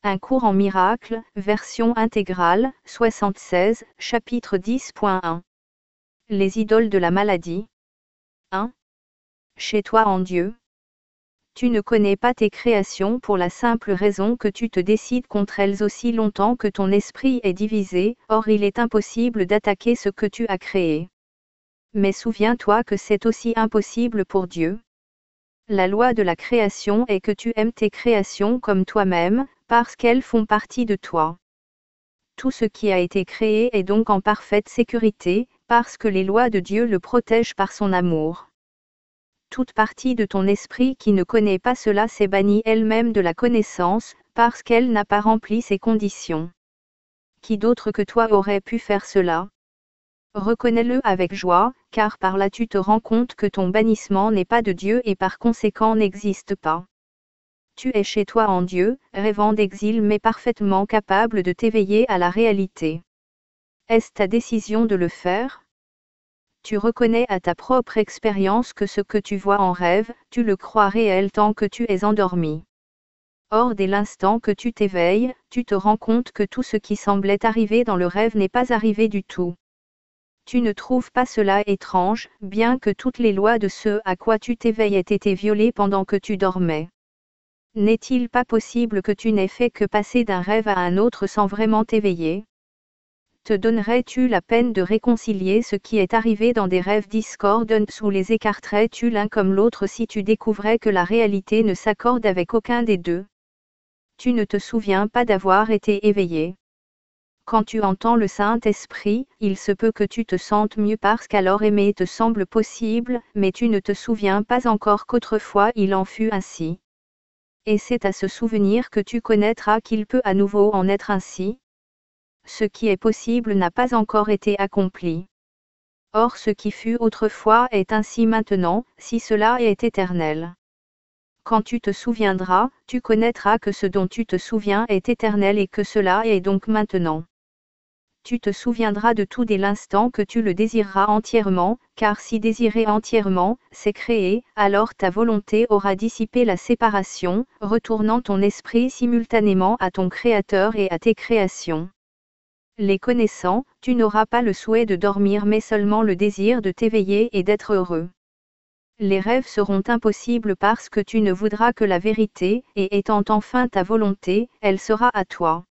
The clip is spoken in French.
Un cours en miracle, version intégrale, 76, chapitre 10.1. Les idoles de la maladie. 1. Chez toi en Dieu. Tu ne connais pas tes créations pour la simple raison que tu te décides contre elles aussi longtemps que ton esprit est divisé, or il est impossible d'attaquer ce que tu as créé. Mais souviens-toi que c'est aussi impossible pour Dieu. La loi de la création est que tu aimes tes créations comme toi-même, parce qu'elles font partie de toi. Tout ce qui a été créé est donc en parfaite sécurité, parce que les lois de Dieu le protègent par son amour. Toute partie de ton esprit qui ne connaît pas cela s'est bannie elle-même de la connaissance, parce qu'elle n'a pas rempli ses conditions. Qui d'autre que toi aurait pu faire cela ? Reconnais-le avec joie, car par là tu te rends compte que ton bannissement n'est pas de Dieu et par conséquent n'existe pas. Tu es chez toi en Dieu, rêvant d'exil mais parfaitement capable de t'éveiller à la réalité. Est-ce ta décision de le faire ? Tu reconnais à ta propre expérience que ce que tu vois en rêve, tu le crois réel tant que tu es endormi. Or dès l'instant que tu t'éveilles, tu te rends compte que tout ce qui semblait arriver dans le rêve n'est pas arrivé du tout. Tu ne trouves pas cela étrange, bien que toutes les lois de ce à quoi tu t'éveilles aient été violées pendant que tu dormais. N'est-il pas possible que tu n'aies fait que passer d'un rêve à un autre sans vraiment t'éveiller ? Te donnerais-tu la peine de réconcilier ce qui est arrivé dans des rêves discordants ou les écarterais-tu l'un comme l'autre si tu découvrais que la réalité ne s'accorde avec aucun des deux ? Tu ne te souviens pas d'avoir été éveillé. Quand tu entends le Saint-Esprit, il se peut que tu te sentes mieux parce qu'alors aimer te semble possible, mais tu ne te souviens pas encore qu'autrefois il en fut ainsi. Et c'est à ce souvenir que tu connaîtras qu'il peut à nouveau en être ainsi. Ce qui est possible n'a pas encore été accompli. Or ce qui fut autrefois est ainsi maintenant, si cela est éternel. Quand tu te souviendras, tu connaîtras que ce dont tu te souviens est éternel et que cela est donc maintenant. Tu te souviendras de tout dès l'instant que tu le désireras entièrement, car si désirer entièrement, c'est créer, alors ta volonté aura dissipé la séparation, retournant ton esprit simultanément à ton Créateur et à tes créations. Les connaissant, tu n'auras pas le souhait de dormir mais seulement le désir de t'éveiller et d'être heureux. Les rêves seront impossibles parce que tu ne voudras que la vérité, et étant enfin ta volonté, elle sera à toi.